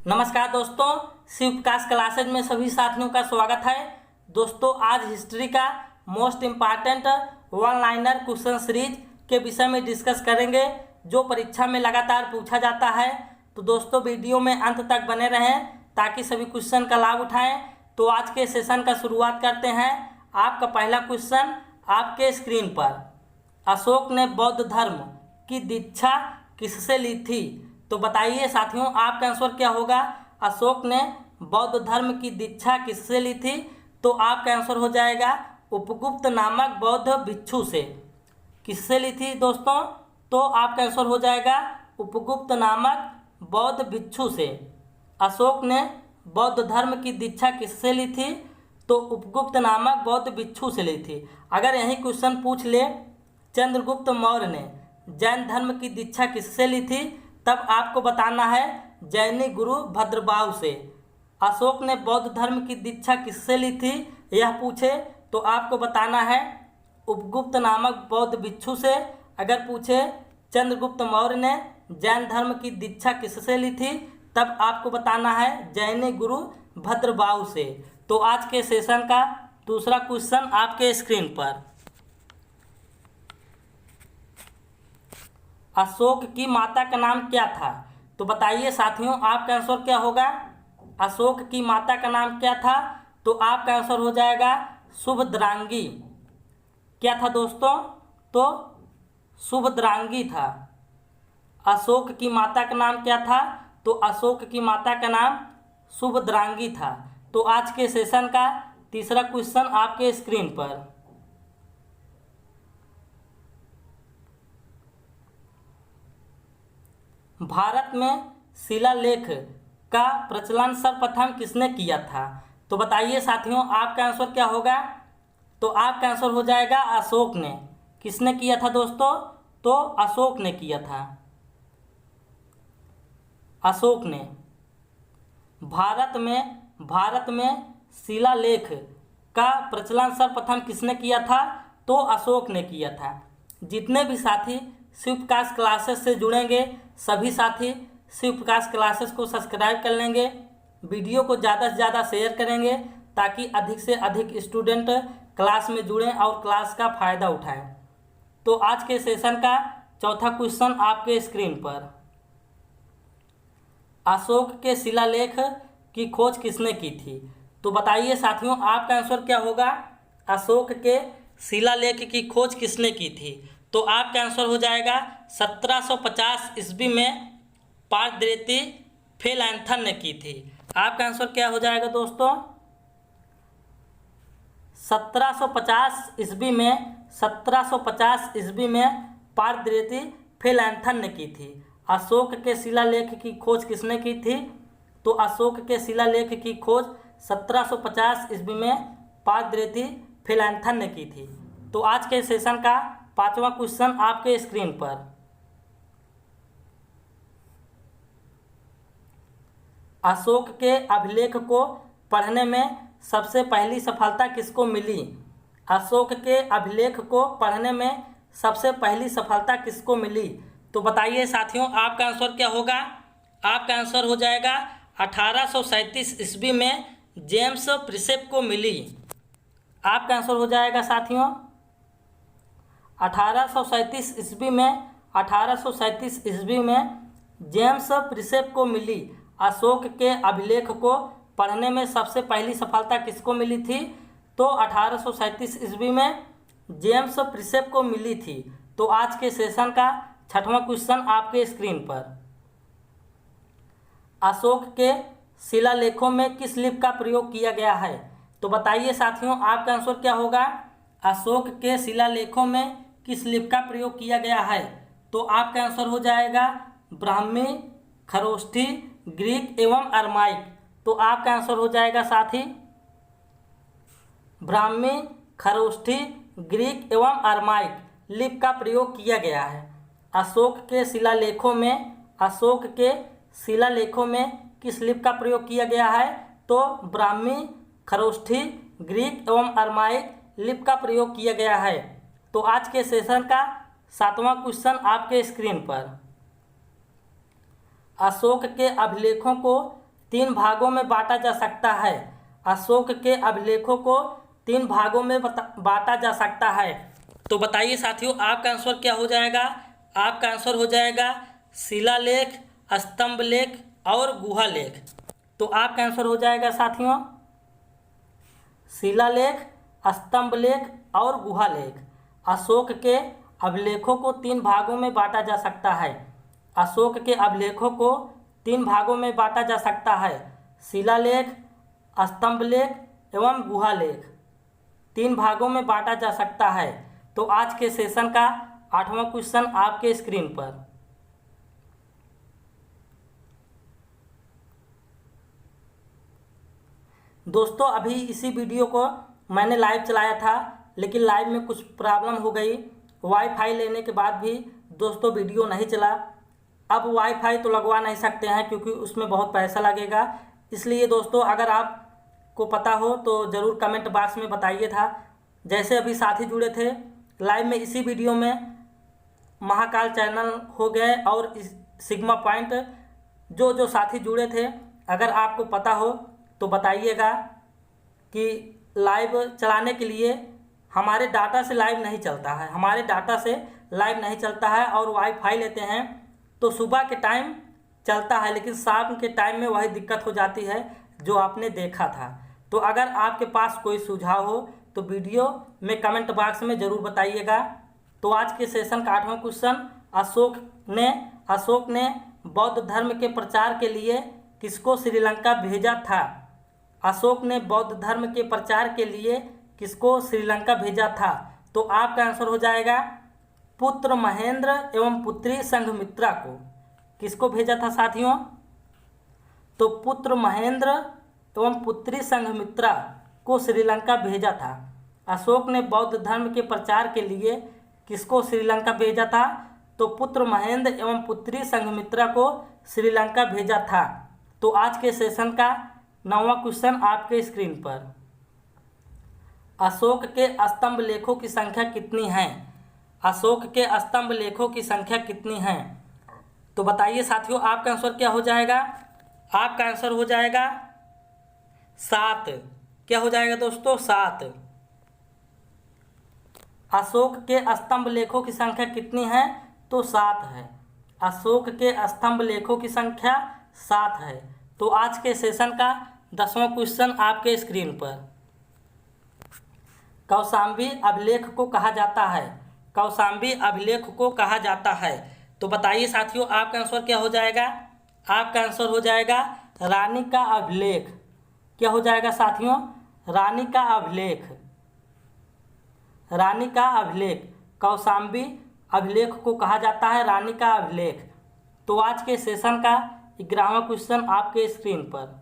नमस्कार दोस्तों, शिव विकास क्लासेज में सभी साथियों का स्वागत है। दोस्तों, आज हिस्ट्री का most important one liner question series के विषय में डिस्कस करेंगे, जो परीक्षा में लगातार पूछा जाता है। तो दोस्तों, वीडियो में अंत तक बने रहें ताकि सभी क्वेश्चन का लाभ उठाएं। तो आज के सेशन का शुरुआत करते हैं। आपका पहला क्वेश्चन आपके स्क्रीन पर, अशोक ने बौद्ध धर्म की दीक्षा किससे ली थी? तो बताइए साथियों, आपका आंसर क्या होगा? अशोक ने बौद्ध धर्म की दीक्षा किससे ली थी? तो आपका आंसर हो जाएगा उपगुप्त नामक बौद्ध भिक्षु से। किससे ली थी दोस्तों? तो आपका आंसर हो जाएगा उपगुप्त नामक बौद्ध भिक्षु से। अशोक ने बौद्ध धर्म की दीक्षा किससे ली थी? तो उपगुप्त नामक बौद्ध भिक्षु से ली थी। अगर यही क्वेश्चन पूछ ले, चंद्रगुप्त मौर्य ने जैन धर्म की दीक्षा किससे ली थी? तब आपको बताना है जैनी गुरु भद्रबाहु से। अशोक ने बौद्ध धर्म की दीक्षा किससे ली थी, यह पूछे तो आपको बताना है उपगुप्त नामक बौद्ध भिक्षु से। अगर पूछे चंद्रगुप्त मौर्य ने जैन धर्म की दीक्षा किससे ली थी, तब आपको बताना है जैनी गुरु भद्रबाहु से। तो आज के सेशन का दूसरा क्वेश्चन आपके स्क्रीन पर, अशोक की माता का नाम क्या था? तो बताइए साथियों, आपका आंसर क्या होगा? अशोक की माता का नाम क्या था? तो आपका आंसर हो जाएगा शुभद्रांगी। क्या था दोस्तों? तो शुभद्रांगी था। अशोक की माता का नाम क्या था? तो अशोक की माता का नाम शुभद्रांगी था। तो आज के सेशन का तीसरा क्वेश्चन आपके स्क्रीन पर, भारत में शिलालेख का प्रचलन सर्वप्रथम किसने किया था? तो बताइए साथियों, आपका आंसर क्या होगा? तो आपका आंसर हो जाएगा अशोक ने। किसने किया था दोस्तों? तो अशोक ने किया था। अशोक ने भारत में शिलालेख का प्रचलन सर्वप्रथम किसने किया था? तो अशोक ने किया था। जितने भी साथी शिव विकास क्लासेस से जुड़ेंगे, सभी साथी शिव विकास क्लासेस को सब्सक्राइब कर लेंगे, वीडियो को ज़्यादा से ज़्यादा शेयर करेंगे ताकि अधिक से अधिक स्टूडेंट क्लास में जुड़ें और क्लास का फ़ायदा उठाएं। तो आज के सेशन का चौथा क्वेश्चन आपके स्क्रीन पर, अशोक के शिलालेख की खोज किसने की थी? तो बताइए साथियों, आपका आंसर क्या होगा? अशोक के शिलालेख की खोज किसने की थी? तो आपका आंसर हो जाएगा 1750 ईस्वी में पारदेती फेलैंथन ने की थी। आपका आंसर क्या हो जाएगा दोस्तों? 1750 ईस्वी में पारदेती फेलैंथन ने की थी। अशोक के शिलालेख की खोज किसने की थी? तो अशोक के शिलालेख की खोज 1750 ईस्वी में पारदेती फेलैंथन ने की थी। तो आज के सेशन का पांचवा क्वेश्चन आपके स्क्रीन पर, अशोक के अभिलेख को पढ़ने में सबसे पहली सफलता किसको मिली? अशोक के अभिलेख को पढ़ने में सबसे पहली सफलता किसको मिली? तो बताइए साथियों, आपका आंसर क्या होगा? आपका आंसर हो जाएगा 1837 ईस्वी में जेम्स प्रिसेप को मिली। आपका आंसर हो जाएगा साथियों 1837 ईस्वी में जेम्स प्रिसेप को मिली। अशोक के अभिलेख को पढ़ने में सबसे पहली सफलता किसको मिली थी? तो 1837 ईस्वी में जेम्स प्रिसेप को मिली थी। तो आज के सेशन का छठवां क्वेश्चन आपके स्क्रीन पर, अशोक के शिलालेखों में किस लिपि का प्रयोग किया गया है? तो बताइए साथियों, आपका आंसर क्या होगा? अशोक के शिलालेखों में किस लिपि का प्रयोग किया गया है? तो आपका आंसर हो जाएगा ब्राह्मी, खरोष्ठी, ग्रीक एवं अरमाइक। तो आपका आंसर हो जाएगा साथी ब्राह्मी, खरोष्ठी, ग्रीक एवं अरमाइक लिपि का प्रयोग किया गया है। अशोक के शिलालेखों में किस लिपि का प्रयोग किया गया है? तो ब्राह्मी, खरोष्ठी, ग्रीक एवं अरमाइक लिपि का प्रयोग किया गया है। तो आज के सेशन का सातवां क्वेश्चन आपके स्क्रीन पर, अशोक के अभिलेखों को 3 भागों में बांटा जा सकता है। अशोक के अभिलेखों को 3 भागों में बांटा जा सकता है। तो बताइए साथियों, आपका आंसर क्या हो जाएगा? आपका आंसर हो जाएगा शिलालेख, स्तंभ लेख और गुहा लेख। तो आपका आंसर हो जाएगा साथियों शिलालेख, स्तंभ लेख और गुहा लेख। अशोक के अभिलेखों को 3 भागों में बांटा जा सकता है। अशोक के अभिलेखों को 3 भागों में बांटा जा सकता है। शिलालेख, स्तंभ लेख एवं गुहा लेख 3 भागों में बांटा जा सकता है। तो आज के सेशन का 8वां क्वेश्चन आपके स्क्रीन पर। दोस्तों, अभी इसी वीडियो को मैंने लाइव चलाया था, लेकिन लाइव में कुछ प्रॉब्लम हो गई। वाईफाई लेने के बाद भी दोस्तों वीडियो नहीं चला। अब वाईफाई तो लगवा नहीं सकते हैं क्योंकि उसमें बहुत पैसा लगेगा। इसलिए दोस्तों, अगर आपको पता हो तो ज़रूर कमेंट बॉक्स में बताइए था। जैसे अभी साथी जुड़े थे लाइव में, इसी वीडियो में महाकाल चैनल हो गए और सिग्मा पॉइंट, जो साथी जुड़े थे, अगर आपको पता हो तो बताइएगा कि लाइव चलाने के लिए हमारे डाटा से लाइव नहीं चलता है। हमारे डाटा से लाइव नहीं चलता है और वाईफाई लेते हैं तो सुबह के टाइम चलता है, लेकिन शाम के टाइम में वही दिक्कत हो जाती है जो आपने देखा था। तो अगर आपके पास कोई सुझाव हो तो वीडियो में कमेंट बॉक्स में ज़रूर बताइएगा। तो आज के सेशन का 8वां क्वेश्चन, अशोक ने बौद्ध धर्म के प्रचार के लिए किसको श्रीलंका भेजा था? अशोक ने बौद्ध धर्म के प्रचार के लिए किसको श्रीलंका भेजा था? तो आपका आंसर हो जाएगा पुत्र महेंद्र एवं पुत्री संघमित्रा को। किसको भेजा था साथियों? तो पुत्र महेंद्र एवं पुत्री संघमित्रा को श्रीलंका भेजा था। अशोक ने बौद्ध धर्म के प्रचार के लिए किसको श्रीलंका भेजा था? तो पुत्र महेंद्र एवं पुत्री संघमित्रा को श्रीलंका भेजा था। तो आज के सेशन का 9वां क्वेश्चन आपके स्क्रीन पर। अशोक के स्तंभ लेखों की संख्या कितनी है? अशोक के स्तंभ लेखों की संख्या कितनी है? तो बताइए साथियों, आपका आंसर क्या हो जाएगा? आपका आंसर हो जाएगा 7। क्या हो जाएगा दोस्तों? 7। अशोक के स्तंभ लेखों की संख्या कितनी है? तो 7 है। अशोक के स्तंभ लेखों की संख्या 7 है। तो आज के सेशन का 10वां क्वेश्चन आपके स्क्रीन पर। कौशाम्बी अभिलेख को कहा जाता है? कौशाम्बी अभिलेख को कहा जाता है। तो बताइए साथियों, आपका आंसर क्या हो जाएगा? आपका आंसर हो जाएगा रानी का अभिलेख। क्या हो जाएगा साथियों? रानी का अभिलेख। रानी का अभिलेख, कौशाम्बी अभिलेख को कहा जाता है रानी का अभिलेख। तो आज के सेशन का 11वां क्वेश्चन आपके स्क्रीन पर।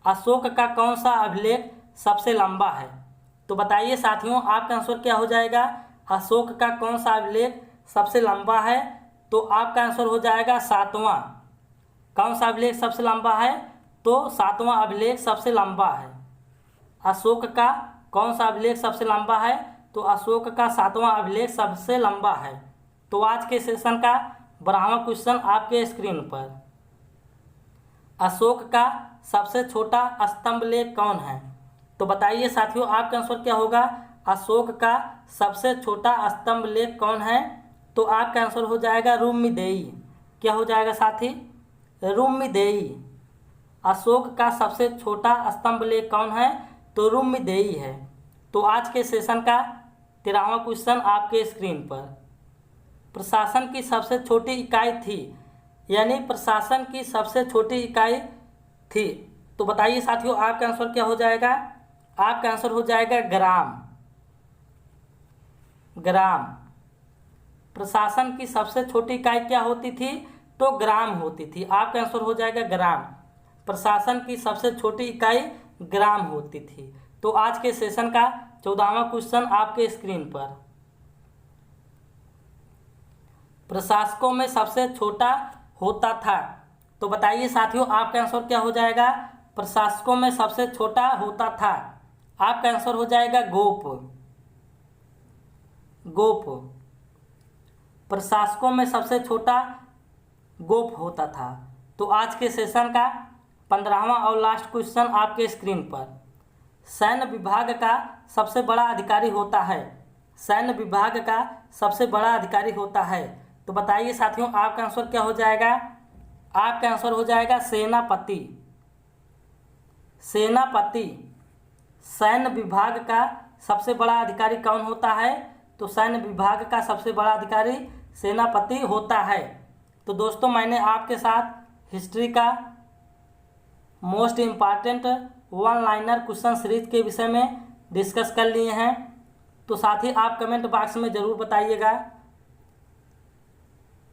अशोक का कौन सा अभिलेख सबसे लंबा है? तो बताइए साथियों, आपका आंसर क्या हो जाएगा? अशोक का कौन सा अभिलेख सबसे लंबा है? तो आपका आंसर हो जाएगा 7वां। कौन सा अभिलेख सबसे लंबा है? तो 7वां अभिलेख सबसे लंबा है। अशोक का कौन सा अभिलेख सबसे लंबा है? तो अशोक का 7वां अभिलेख सबसे लंबा है। तो आज के सेशन का 12वां क्वेश्चन आपके स्क्रीन पर। अशोक का सबसे छोटा स्तंभ लेख कौन है? तो बताइए साथियों, आपका आंसर क्या होगा? अशोक का सबसे छोटा स्तंभ लेख कौन है? तो आपका आंसर हो जाएगा रुम्मीदेई। क्या हो जाएगा साथी? रुम्मीदेई। अशोक का सबसे छोटा स्तंभ लेख कौन है? तो रुम्मीदेई है। तो आज के सेशन का 13वां क्वेश्चन आपके स्क्रीन पर। प्रशासन की सबसे छोटी इकाई थी, यानी प्रशासन की सबसे छोटी इकाई थी। तो बताइए साथियों, आपका आंसर क्या हो जाएगा? आपका आंसर हो जाएगा ग्राम। ग्राम। प्रशासन की सबसे छोटी इकाई क्या होती थी? तो ग्राम होती थी। आपका आंसर हो जाएगा ग्राम। प्रशासन की सबसे छोटी इकाई ग्राम होती थी। तो आज के सेशन का 14वां क्वेश्चन आपके स्क्रीन पर। प्रशासकों में सबसे छोटा होता था। तो बताइए साथियों, आपका आंसर क्या हो जाएगा? प्रशासकों में सबसे छोटा होता था। आपका आंसर हो जाएगा गोप। गोप। प्रशासकों में सबसे छोटा गोप होता था। तो आज के सेशन का 15वां और लास्ट क्वेश्चन आपके स्क्रीन पर। सैन्य विभाग का सबसे बड़ा अधिकारी होता है। सैन्य विभाग का सबसे बड़ा अधिकारी होता है। तो बताइए साथियों, आपका आंसर क्या हो जाएगा? आपका आंसर हो जाएगा सेनापति। सेनापति। सैन्य विभाग का सबसे बड़ा अधिकारी कौन होता है? तो सैन्य विभाग का सबसे बड़ा अधिकारी सेनापति होता है। तो दोस्तों, मैंने आपके साथ हिस्ट्री का most important one liner question series के विषय में डिस्कस कर लिए हैं। तो साथ ही आप कमेंट बॉक्स में ज़रूर बताइएगा।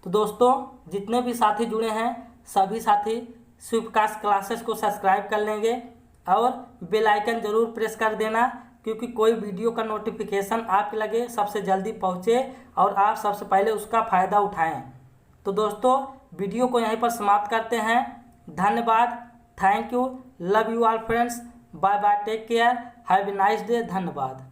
तो दोस्तों, जितने भी साथी जुड़े हैं सभी साथी स्विफ्टकास्ट क्लासेस को सब्सक्राइब कर लेंगे और बेल आइकन ज़रूर प्रेस कर देना, क्योंकि कोई वीडियो का नोटिफिकेशन आपके लगे सबसे जल्दी पहुंचे और आप सबसे पहले उसका फ़ायदा उठाएं। तो दोस्तों, वीडियो को यहीं पर समाप्त करते हैं। धन्यवाद। Thank you. Love you all friends. Bye bye. Take care. Have a nice day. धन्यवाद।